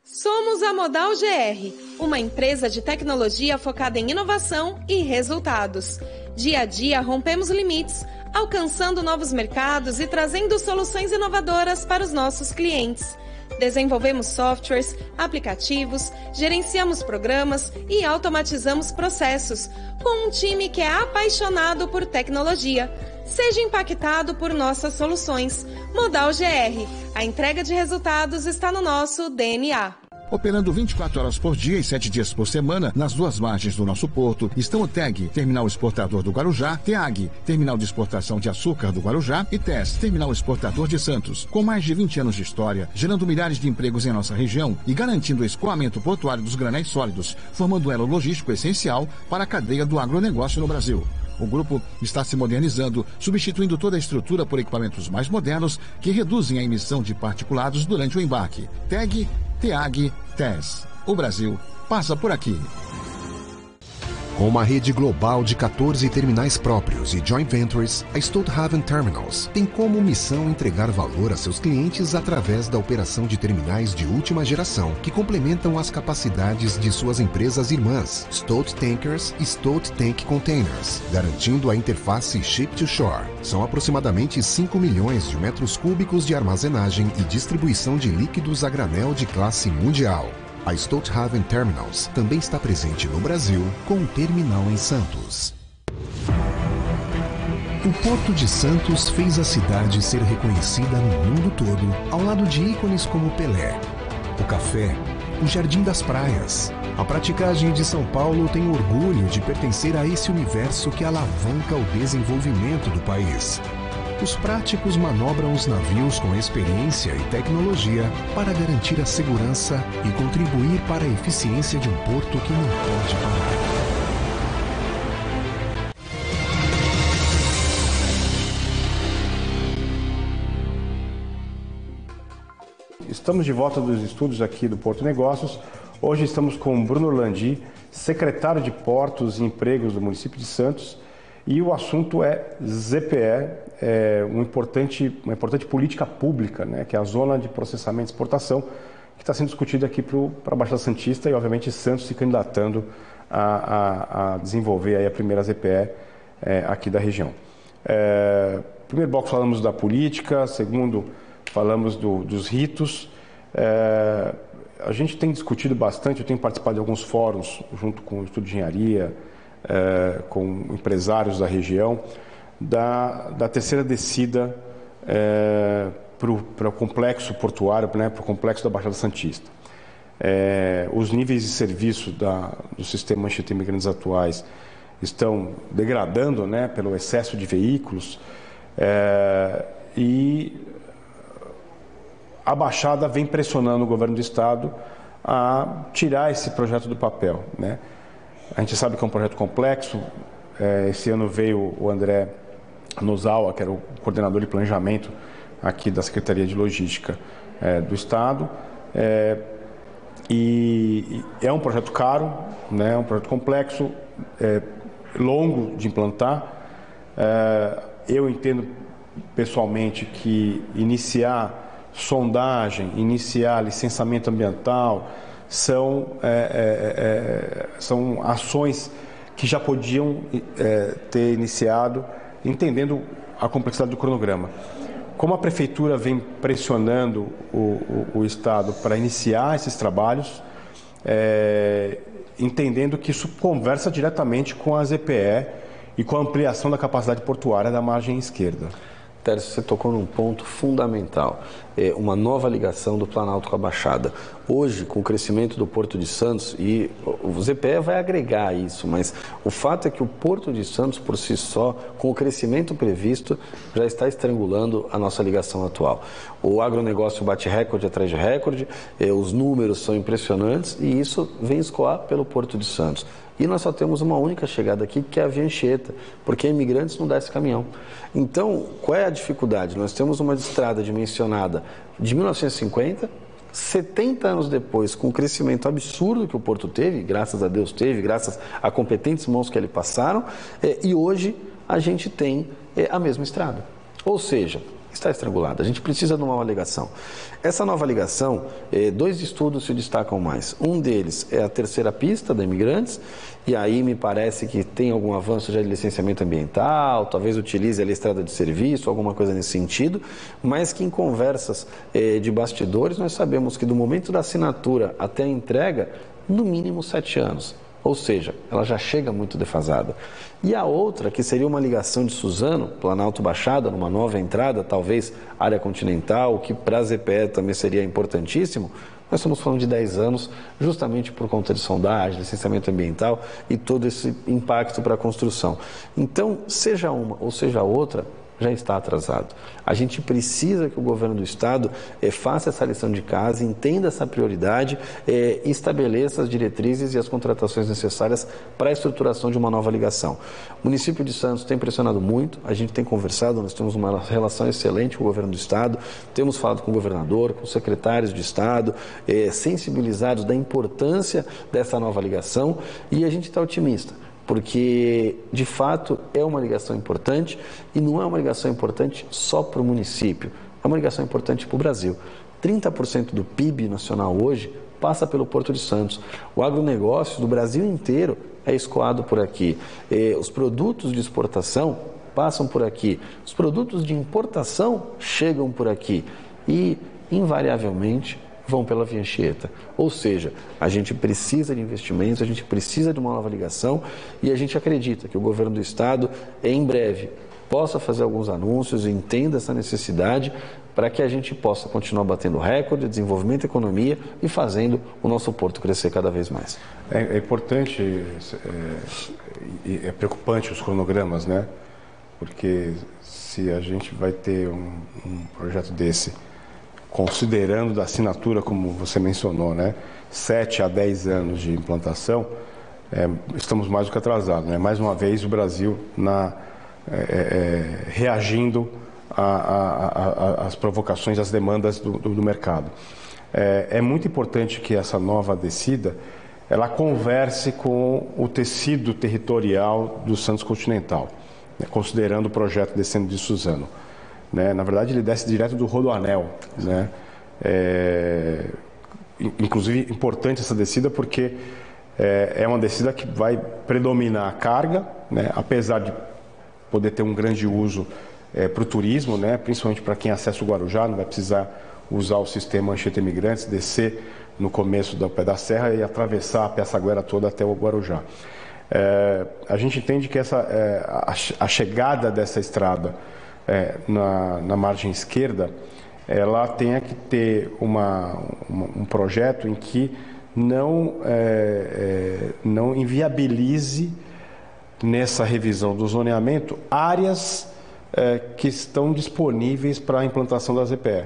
Somos a Modal GR, uma empresa de tecnologia focada em inovação e resultados. Dia a dia rompemos limites, alcançando novos mercados e trazendo soluções inovadoras para os nossos clientes. Desenvolvemos softwares, aplicativos, gerenciamos programas e automatizamos processos, com um time que é apaixonado por tecnologia. Seja impactado por nossas soluções. Modal GR, a entrega de resultados está no nosso DNA. Operando 24 horas por dia e 7 dias por semana, nas duas margens do nosso porto, estão o TEG, Terminal Exportador do Guarujá, TEAG, Terminal de Exportação de Açúcar do Guarujá e TES, Terminal Exportador de Santos. Com mais de 20 anos de história, gerando milhares de empregos em nossa região e garantindo o escoamento portuário dos granéis sólidos, formando um elo logístico essencial para a cadeia do agronegócio no Brasil. O grupo está se modernizando, substituindo toda a estrutura por equipamentos mais modernos que reduzem a emissão de particulados durante o embarque. TEG, TEAG, TES. O Brasil passa por aqui. Com uma rede global de 14 terminais próprios e joint ventures, a Stolthaven Terminals tem como missão entregar valor a seus clientes através da operação de terminais de última geração, que complementam as capacidades de suas empresas irmãs, Stolt Tankers e Stolt Tank Containers, garantindo a interface Ship-to-Shore. São aproximadamente 5 milhões de metros cúbicos de armazenagem e distribuição de líquidos a granel de classe mundial. A Stolthaven Terminals também está presente no Brasil, com um terminal em Santos. O Porto de Santos fez a cidade ser reconhecida no mundo todo, ao lado de ícones como Pelé, o café, o Jardim das Praias. A praticagem de São Paulo tem orgulho de pertencer a esse universo que alavanca o desenvolvimento do país. Os práticos manobram os navios com experiência e tecnologia para garantir a segurança e contribuir para a eficiência de um porto que não pode parar. Estamos de volta dos estúdios aqui do Porto Negócios. Hoje estamos com Bruno Orlandi, secretário de Portos e Empregos do município de Santos. E o assunto é ZPE, uma importante política pública, né, que é a Zona de Processamento e Exportação, que está sendo discutida aqui para a Baixada Santista e, obviamente, Santos se candidatando a desenvolver aí a primeira ZPE aqui da região. Primeiro bloco falamos da política, segundo falamos dos ritos. A gente tem discutido bastante, eu tenho participado de alguns fóruns junto com o Estudo de Engenharia, com empresários da região, da terceira descida para o complexo portuário, né, para o complexo da Baixada Santista. Os níveis de serviço do sistema Anchieta Imigrantes atuais estão degradando, né, pelo excesso de veículos, e a Baixada vem pressionando o governo do estado a tirar esse projeto do papel, né? A gente sabe que é um projeto complexo. Esse ano veio o André Nozawa, que era o coordenador de planejamento aqui da Secretaria de Logística do Estado. E é um projeto caro, né? É um projeto complexo, longo de implantar. Eu entendo pessoalmente que iniciar sondagem, iniciar licenciamento ambiental, são ações que já podiam ter iniciado, entendendo a complexidade do cronograma. Como a Prefeitura vem pressionando o Estado para iniciar esses trabalhos, entendendo que isso conversa diretamente com a ZPE e com a ampliação da capacidade portuária da margem esquerda. Tércio, você tocou num ponto fundamental, uma nova ligação do Planalto com a Baixada. Hoje, com o crescimento do Porto de Santos, e o ZPE vai agregar isso, mas o fato é que o Porto de Santos, por si só, com o crescimento previsto, já está estrangulando a nossa ligação atual. O agronegócio bate recorde atrás de recorde, os números são impressionantes e isso vem escoar pelo Porto de Santos. E nós só temos uma única chegada aqui, que é a Via Anchieta, porque imigrantes não descem caminhão. Então, qual é a dificuldade? Nós temos uma estrada dimensionada de 1950, 70 anos depois, com o crescimento absurdo que o Porto teve, graças a Deus teve, graças a competentes mãos que ali passaram, e hoje a gente tem a mesma estrada. Ou seja, está estrangulada. A gente precisa de uma nova ligação. Essa nova ligação, dois estudos se destacam mais. Um deles é a terceira pista da Imigrantes, e aí me parece que tem algum avanço já de licenciamento ambiental, talvez utilize ali a estrada de serviço, alguma coisa nesse sentido, mas que em conversas de bastidores nós sabemos que do momento da assinatura até a entrega, no mínimo 7 anos. Ou seja, ela já chega muito defasada. E a outra, que seria uma ligação de Suzano, Planalto Baixada, numa nova entrada, talvez área continental, que para a ZPE também seria importantíssimo, nós estamos falando de 10 anos, justamente por conta de sondagem, licenciamento ambiental e todo esse impacto para a construção. Então, seja uma ou seja outra, já está atrasado. A gente precisa que o governo do estado faça essa lição de casa, entenda essa prioridade, estabeleça as diretrizes e as contratações necessárias para a estruturação de uma nova ligação. O município de Santos tem pressionado muito, a gente tem conversado, nós temos uma relação excelente com o governo do estado, temos falado com o governador, com os secretários de estado, sensibilizados da importância dessa nova ligação, e a gente está otimista, porque, de fato, é uma ligação importante e não é uma ligação importante só para o município, é uma ligação importante para o Brasil. 30% do PIB nacional hoje passa pelo Porto de Santos. O agronegócio do Brasil inteiro é escoado por aqui. Os produtos de exportação passam por aqui. Os produtos de importação chegam por aqui e, invariavelmente, vão pela Via Anchieta. Ou seja, a gente precisa de investimentos, a gente precisa de uma nova ligação e a gente acredita que o governo do estado, em breve, possa fazer alguns anúncios e entenda essa necessidade para que a gente possa continuar batendo recorde de desenvolvimento da economia e fazendo o nosso porto crescer cada vez mais. É importante, é preocupante os cronogramas, né? Porque se a gente vai ter um projeto desse, considerando da assinatura, como você mencionou, né, 7 a 10 anos de implantação, estamos mais do que atrasados, né? Mais uma vez o Brasil reagindo às provocações, às demandas do mercado. É muito importante que essa nova descida ela converse com o tecido territorial do Santos Continental, né, considerando o projeto descendo de Suzano. Né? Na verdade, ele desce direto do Rodoanel, né? Inclusive, importante essa descida porque é uma descida que vai predominar a carga, né? Apesar de poder ter um grande uso para o turismo, né? Principalmente para quem acessa o Guarujá, não vai precisar usar o sistema Anchieta Imigrantes, descer no começo do pé da serra e atravessar a Piaçaguera toda até o Guarujá. A gente entende que a chegada dessa estrada na margem esquerda, ela tenha que ter um projeto em que não inviabilize nessa revisão do zoneamento áreas que estão disponíveis para a implantação da ZPE.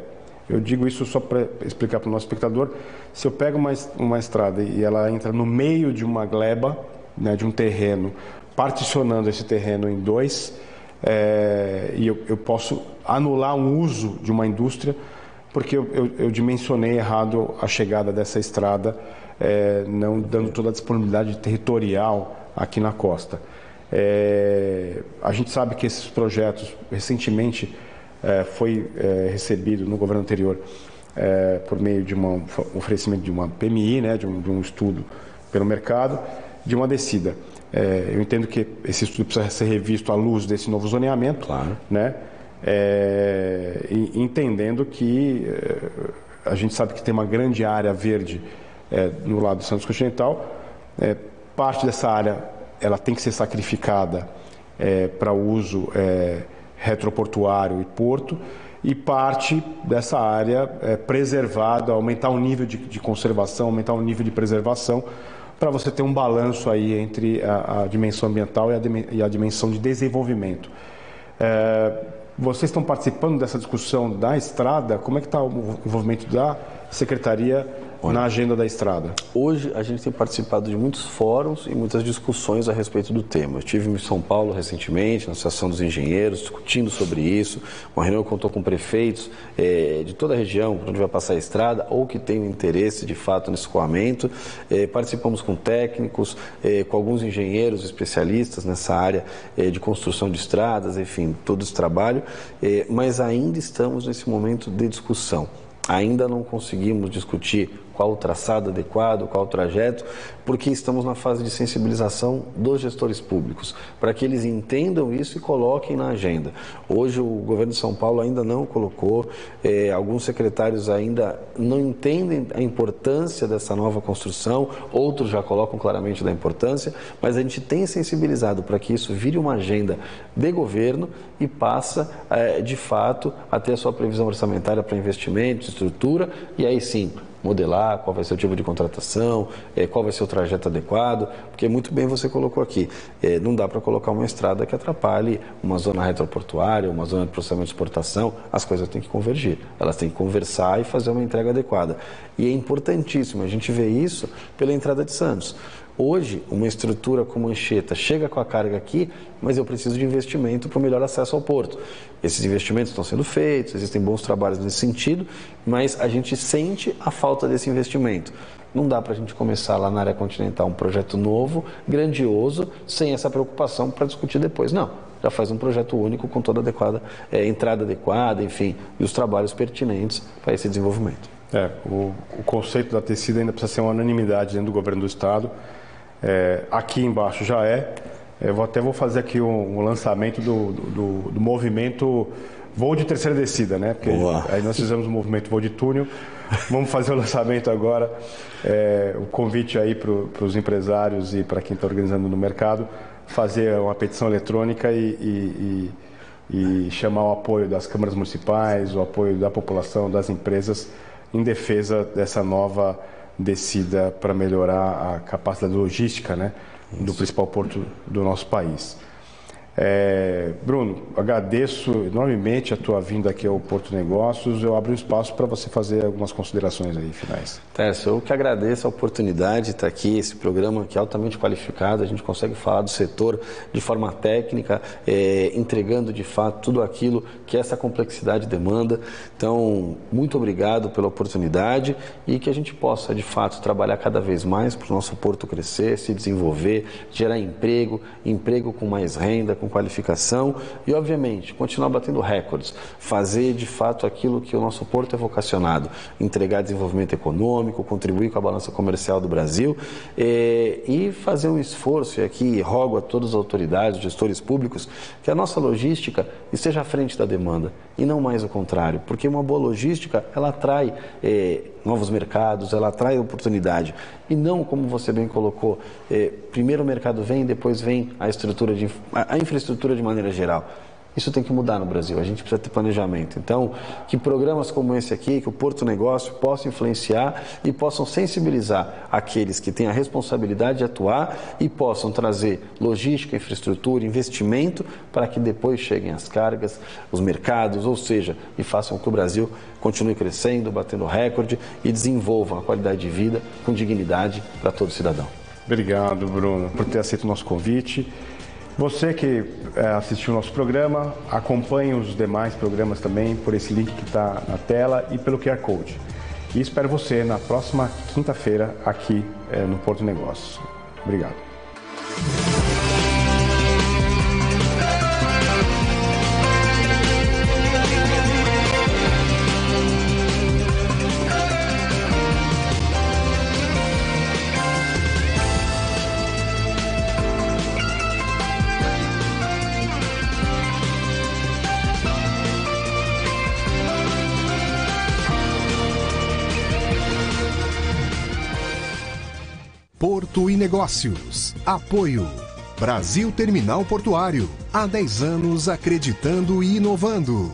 Eu digo isso só para explicar para o nosso espectador. Se eu pego uma estrada e ela entra no meio de uma gleba, né, de um terreno, particionando esse terreno em dois, e eu posso anular um uso de uma indústria porque eu dimensionei errado a chegada dessa estrada, não dando toda a disponibilidade territorial aqui na costa. A gente sabe que esses projetos recentemente foi recebido no governo anterior por meio de um oferecimento de uma PMI, né, de um estudo pelo mercado, de uma descida. Eu entendo que esse estudo precisa ser revisto à luz desse novo zoneamento, claro, né? Entendendo que a gente sabe que tem uma grande área verde no lado do Santos Continental. Parte dessa área ela tem que ser sacrificada para o uso retroportuário e porto, e parte dessa área preservada, aumentar o nível de conservação, aumentar o nível de preservação, para você ter um balanço aí entre a dimensão ambiental e a dimensão de desenvolvimento. Vocês estão participando dessa discussão da estrada? Como é que está o envolvimento da Secretaria na agenda da estrada? Hoje a gente tem participado de muitos fóruns e muitas discussões a respeito do tema. Eu estive em São Paulo recentemente, na Associação dos Engenheiros, discutindo sobre isso. Uma reunião que contou com prefeitos de toda a região, por onde vai passar a estrada, ou que tenham interesse de fato nesse escoamento. Participamos com técnicos, com alguns engenheiros especialistas nessa área de construção de estradas, enfim, todo esse trabalho. Mas ainda estamos nesse momento de discussão. Ainda não conseguimos discutir qual o traçado adequado, qual o trajeto, porque estamos na fase de sensibilização dos gestores públicos, para que eles entendam isso e coloquem na agenda. Hoje o governo de São Paulo ainda não colocou, alguns secretários ainda não entendem a importância dessa nova construção, outros já colocam claramente da importância, mas a gente tem sensibilizado para que isso vire uma agenda de governo e passa, de fato, a ter a sua previsão orçamentária para investimentos, estrutura, e aí sim, modelar qual vai ser o tipo de contratação, qual vai ser o trajeto adequado, porque muito bem você colocou aqui, não dá para colocar uma estrada que atrapalhe uma zona retroportuária, uma zona de processamento de exportação, as coisas têm que convergir, elas têm que conversar e fazer uma entrega adequada. E é importantíssimo, a gente vê isso pela entrada de Santos. Hoje, uma estrutura como Anchieta chega com a carga aqui, mas eu preciso de investimento para o melhor acesso ao porto. Esses investimentos estão sendo feitos, existem bons trabalhos nesse sentido, mas a gente sente a falta desse investimento. Não dá para a gente começar lá na área continental um projeto novo, grandioso, sem essa preocupação para discutir depois. Não, já faz um projeto único com toda a entrada adequada, enfim, e os trabalhos pertinentes para esse desenvolvimento. O conceito da tecida ainda precisa ser uma unanimidade dentro do governo do Estado. Aqui embaixo já eu vou fazer aqui um lançamento do movimento voo de terceira descida, né? Porque aí nós fizemos o movimento voo de túnel, vamos fazer o lançamento agora, o convite aí para os empresários e para quem está organizando no mercado, fazer uma petição eletrônica e chamar o apoio das câmaras municipais, o apoio da população, das empresas, em defesa dessa nova descida para melhorar a capacidade logística, né, do principal porto do nosso país. Bruno, agradeço enormemente a tua vinda aqui ao Porto Negócios. Eu abro um espaço para você fazer algumas considerações aí finais. Tércio, eu que agradeço a oportunidade de estar aqui, esse programa que é altamente qualificado, a gente consegue falar do setor de forma técnica, entregando de fato tudo aquilo que essa complexidade demanda. Então, muito obrigado pela oportunidade e que a gente possa de fato trabalhar cada vez mais para o nosso porto crescer, se desenvolver, gerar emprego com mais renda, com qualificação e, obviamente, continuar batendo recordes, fazer de fato aquilo que o nosso porto é vocacionado, entregar desenvolvimento econômico, contribuir com a balança comercial do Brasil e fazer um esforço, e aqui rogo a todas as autoridades, gestores públicos, que a nossa logística esteja à frente da demanda e não mais o contrário, porque uma boa logística, ela atrai novos mercados, ela atrai oportunidade e não, como você bem colocou, primeiro o mercado vem, depois vem a infraestrutura de maneira geral. Isso tem que mudar no Brasil, a gente precisa ter planejamento. Então, que programas como esse aqui, que o Porto Negócio possa influenciar e possam sensibilizar aqueles que têm a responsabilidade de atuar e possam trazer logística, infraestrutura, investimento para que depois cheguem as cargas, os mercados, ou seja, e façam com que o Brasil continue crescendo, batendo recorde e desenvolva a qualidade de vida com dignidade para todo cidadão. Obrigado, Bruno, por ter aceito o nosso convite. Você que assistiu o nosso programa, acompanhe os demais programas também por esse link que está na tela e pelo QR Code. E espero você na próxima quinta-feira aqui no Porto Negócios. Obrigado. Porto e Negócios. Apoio. Brasil Terminal Portuário. Há 10 anos acreditando e inovando.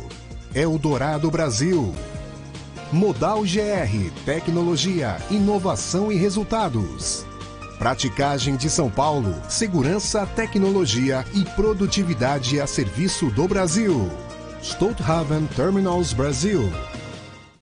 Eldorado Brasil. Modal GR. Tecnologia, inovação e resultados. Praticagem de São Paulo. Segurança, tecnologia e produtividade a serviço do Brasil. Stolthaven Terminals Brasil.